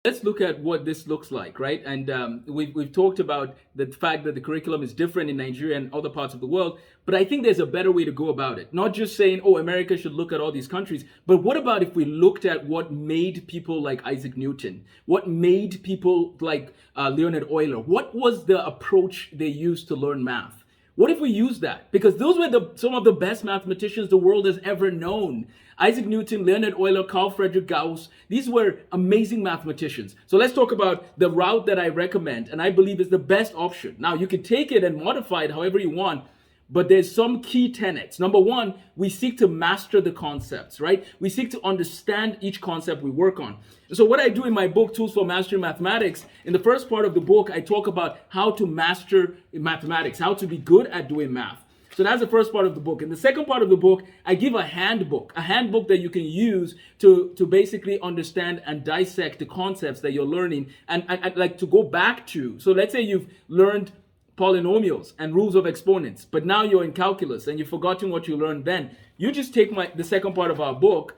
let's look at what this looks like, right? And we've talked about the fact that the curriculum is different in Nigeria and other parts of the world, but I think there's a better way to go about it. Not just saying, oh, America should look at all these countries, but what about if we looked at what made people like Isaac Newton, what made people like Leonard Euler, what was the approach they used to learn math? What if we use that? Because those were some of the best mathematicians the world has ever known. Isaac Newton, Leonard Euler, Carl Friedrich Gauss, these were amazing mathematicians. So let's talk about the route that I recommend and I believe is the best option. Now, you can take it and modify it however you want, but there's some key tenets. Number one, we seek to master the concepts, right? We seek to understand each concept we work on. So what I do in my book, Tools for Mastering Mathematics, in the first part of the book, I talk about how to master mathematics, how to be good at doing math. So that's the first part of the book. In the second part of the book, I give a handbook that you can use to basically understand and dissect the concepts that you're learning and like to go back to. So let's say you've learned polynomials and rules of exponents, but now you're in calculus and you've forgotten what you learned then. You just take the second part of our book,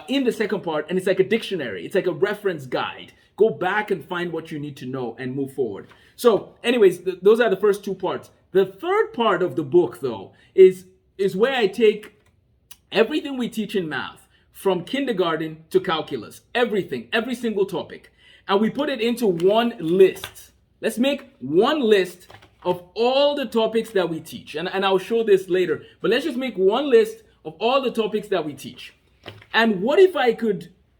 in the second part, and it's like a dictionary. It's like a reference guide. Go back and find what you need to know and move forward. So anyways, those are the first two parts. The third part of the book, though, is where I take everything we teach in math, from kindergarten to calculus, everything, every single topic, and we put it into one list. Let's make one list of all the topics that we teach, and I'll show this later, but let's just make one list of all the topics that we teach. And what if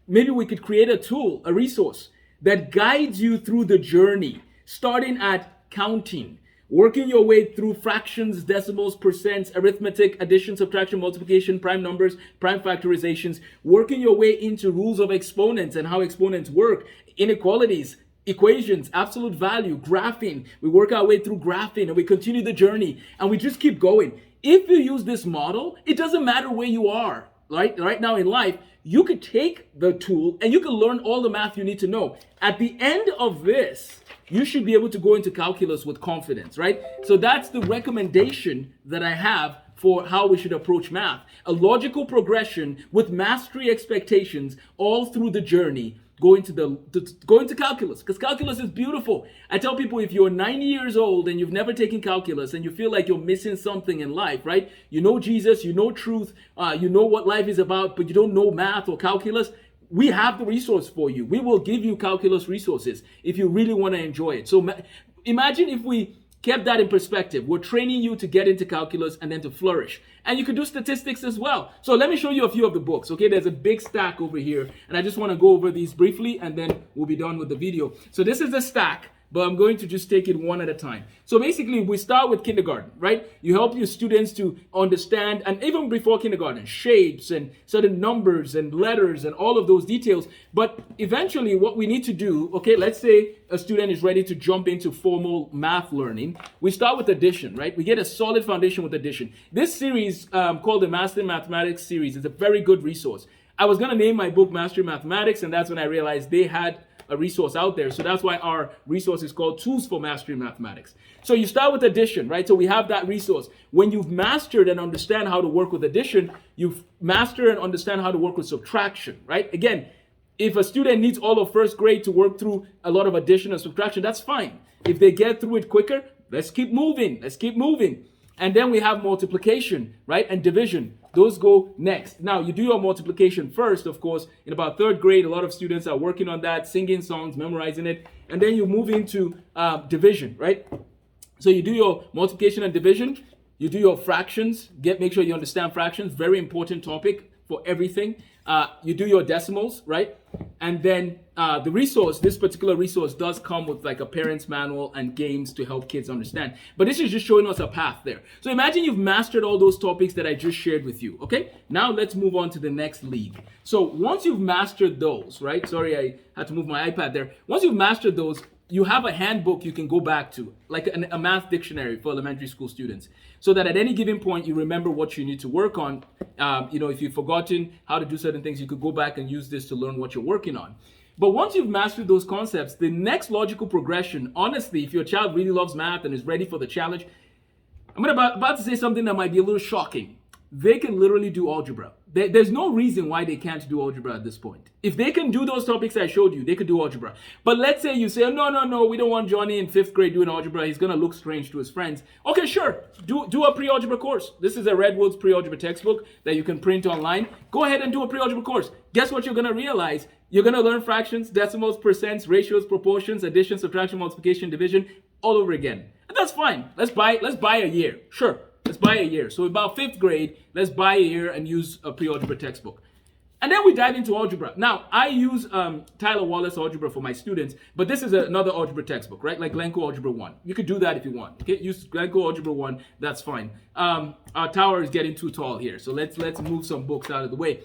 maybe we could create a tool, a resource that guides you through the journey, starting at counting, working your way through fractions, decimals, percents, arithmetic, addition, subtraction, multiplication, prime numbers, prime factorizations, working your way into rules of exponents and how exponents work, inequalities, equations, absolute value, graphing. We work our way through graphing and we continue the journey and we just keep going. If you use this model, it doesn't matter where you are, right now in life, you could take the tool and you can learn all the math you need to know. At the end of this, you should be able to go into calculus with confidence, right? So that's the recommendation that I have for how we should approach math. A logical progression with mastery expectations all through the journey, going to calculus, because calculus is beautiful. I tell people, if you're 90 years old and you've never taken calculus and you feel like you're missing something in life, right? You know Jesus, you know truth, you know what life is about, but you don't know math or calculus. We have the resource for you. We will give you calculus resources if you really want to enjoy it. So imagine if we kept that in perspective. We're training you to get into calculus and then to flourish. And you can do statistics as well. So let me show you a few of the books. Okay, there's a big stack over here. And I just want to go over these briefly and then we'll be done with the video. So this is the stack, but I'm going to just take it one at a time. So basically, we start with kindergarten, right? You help your students to understand, and even before kindergarten, shapes and certain numbers and letters and all of those details. But eventually, what we need to do, okay, let's say a student is ready to jump into formal math learning. We start with addition, right? We get a solid foundation with addition. This series called the Master Mathematics series is a very good resource. I was going to name my book Master Mathematics, and that's when I realized they had a resource out there. So that's why our resource is called Tools for Mastering Mathematics. So you start with addition, right? So we have that resource. When you've mastered and understand how to work with addition, you've mastered and understand how to work with subtraction, right? Again, if a student needs all of first grade to work through a lot of addition and subtraction, that's fine. If they get through it quicker, let's keep moving. Let's keep moving. And then we have multiplication, right? And division. Those go next. Now, you do your multiplication first, of course. In about third grade, a lot of students are working on that, singing songs, memorizing it. And then you move into division, right? So you do your multiplication and division. You do your fractions. Make sure you understand fractions. Very important topic for everything. You do your decimals, right? And then the resource, this particular resource does come with like a parent's manual and games to help kids understand. But this is just showing us a path there. So imagine you've mastered all those topics that I just shared with you, okay? Now let's move on to the next league. So once you've mastered those, right? Sorry, I had to move my iPad there. Once you've mastered those, you have a handbook you can go back to, like a math dictionary for elementary school students, so that at any given point, you remember what you need to work on. If you've forgotten how to do certain things, you could go back and use this to learn what you're working on. But once you've mastered those concepts, the next logical progression, honestly, if your child really loves math and is ready for the challenge, I'm about to say something that might be a little shocking. they can literally do algebra. There's no reason why they can't do algebra at this point. If they can do those topics I showed you, they could do algebra. But let's say you say, no, we don't want Johnny in 5th grade doing algebra. He's going to look strange to his friends. Okay, sure. Do a pre-algebra course. This is a Redwood's pre-algebra textbook that you can print online. Go ahead and do a pre-algebra course. Guess what you're going to realize? You're going to learn fractions, decimals, percents, ratios, proportions, addition, subtraction, multiplication, division, all over again. And that's fine. Let's buy a year. Sure. Let's buy a year. So about 5th grade, let's buy a year and use a pre-algebra textbook. And then we dive into algebra. Now, I use Tyler Wallace Algebra for my students, but this is another algebra textbook, right? Like Glencoe Algebra 1. You could do that if you want. Okay, use Glencoe Algebra 1, that's fine. Our tower is getting too tall here, so let's move some books out of the way.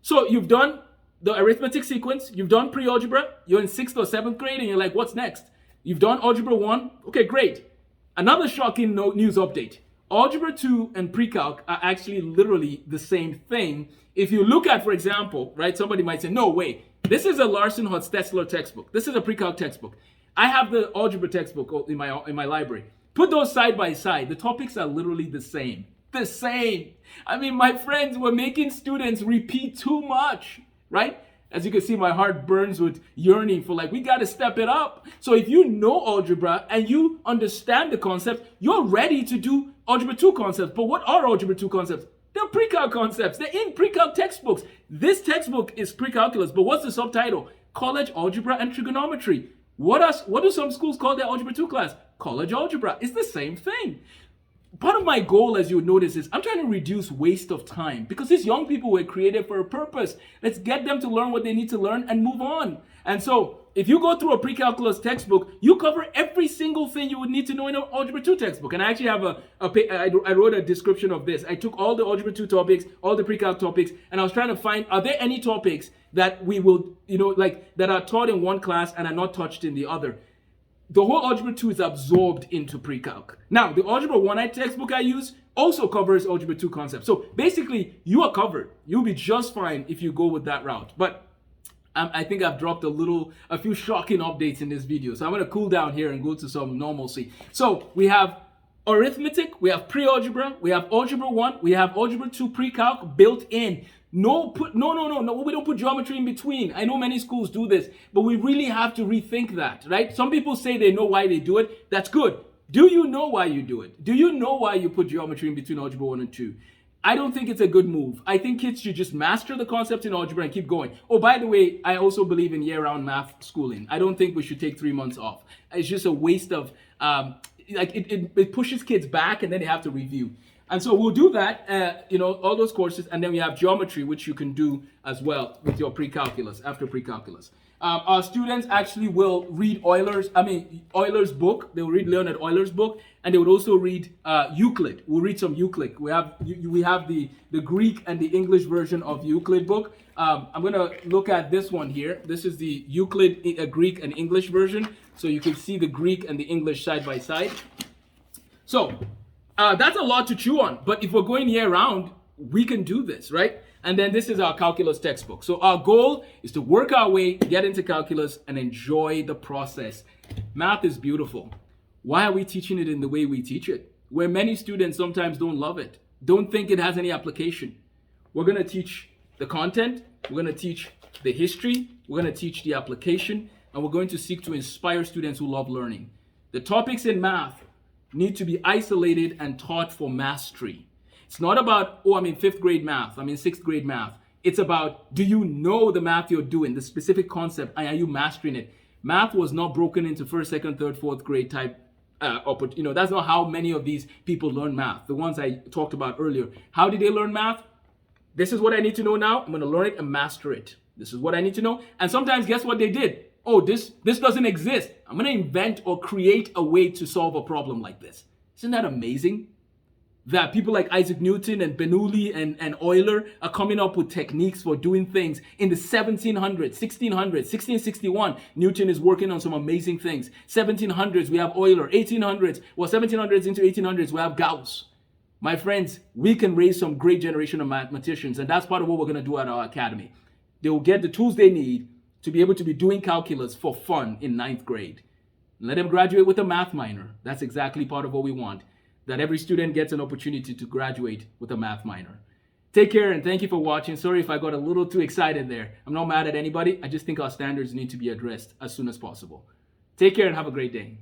So you've done the arithmetic sequence, you've done pre-algebra, you're in 6th or 7th grade, and you're like, what's next? You've done Algebra 1, okay, great. Another shocking news update. Algebra 2 and pre-calc are actually literally the same thing. If you look at, for example, right, somebody might say, no, wait, this is a Larson-Hotz-Tetzler textbook. This is a pre-calc textbook. I have the algebra textbook in my library. Put those side by side. The topics are literally the same. The same. I mean, my friends, we're making students repeat too much, right? As you can see, my heart burns with yearning for we got to step it up. So if you know algebra and you understand the concept, you're ready to do Algebra 2 concepts. But what are Algebra 2 concepts? They're pre-calc concepts. They're in pre-calc textbooks. This textbook is pre-calculus, but what's the subtitle? College Algebra and Trigonometry. What do some schools call their Algebra 2 class? College Algebra. It's the same thing. Part of my goal, as you would notice, is I'm trying to reduce waste of time because these young people were created for a purpose. Let's get them to learn what they need to learn and move on. And so if you go through a pre-calculus textbook, you cover every single thing you would need to know in an Algebra 2 textbook. And I actually have I wrote a description of this. I took all the Algebra 2 topics, all the pre-calc topics, and I was trying to find, are there any topics that we will, that are taught in one class and are not touched in the other? The whole Algebra 2 is absorbed into pre-calc. Now, the Algebra 1 textbook I use also covers Algebra 2 concepts. So basically, you are covered. You'll be just fine if you go with that route. But I think I've dropped a few shocking updates in this video. So I'm going to cool down here and go to some normalcy. So we have arithmetic, we have pre-algebra, we have Algebra 1, we have Algebra 2 pre-calc built in. No, we don't put geometry in between. I know many schools do this, but we really have to rethink that, right? Some people say they know why they do it. That's good. Do you know why you do it? Do you know why you put geometry in between Algebra 1 and 2? I don't think it's a good move. I think kids should just master the concept in algebra and keep going. Oh, by the way, I also believe in year-round math schooling. I don't think we should take 3 months off. It's just a waste of, it pushes kids back and then they have to review. And so we'll do that, all those courses, and then we have geometry, which you can do as well with your pre-calculus, after pre-calculus. Our students actually will read Euler's book. They will read Leonard Euler's book, and they would also read Euclid. We'll read some Euclid. We have the Greek and the English version of Euclid book. I'm going to look at this one here. This is the Euclid Greek and English version, so you can see the Greek and the English side by side. So that's a lot to chew on, but if we're going year-round, we can do this, right? And then this is our calculus textbook. So our goal is to work our way, get into calculus, and enjoy the process. Math is beautiful. Why are we teaching it in the way we teach it? Where many students sometimes don't love it, don't think it has any application. We're going to teach the content, we're going to teach the history, we're going to teach the application, and we're going to seek to inspire students who love learning. The topics in math need to be isolated and taught for mastery. It's not about, I'm in 5th grade math, I'm in 6th grade math. It's about, do you know the math you're doing, the specific concept, and are you mastering it? Math was not broken into 1st, 2nd, 3rd, 4th grade type, that's not how many of these people learn math. The ones I talked about earlier. How did they learn math? This is what I need to know now. I'm going to learn it and master it. This is what I need to know. And sometimes, guess what they did? Oh, this doesn't exist. I'm going to invent or create a way to solve a problem like this. Isn't that amazing? That people like Isaac Newton and Bernoulli and Euler are coming up with techniques for doing things in the 1700s, 1600s, 1661. Newton is working on some amazing things. 1700s, we have Euler. 1800s, 1700s into 1800s, we have Gauss. My friends, we can raise some great generation of mathematicians, and that's part of what we're going to do at our academy. They will get the tools they need to be able to be doing calculus for fun in 9th grade. Let them graduate with a math minor. That's exactly part of what we want. That every student gets an opportunity to graduate with a math minor. Take care and thank you for watching. Sorry if I got a little too excited there. I'm not mad at anybody. I just think our standards need to be addressed as soon as possible. Take care and have a great day.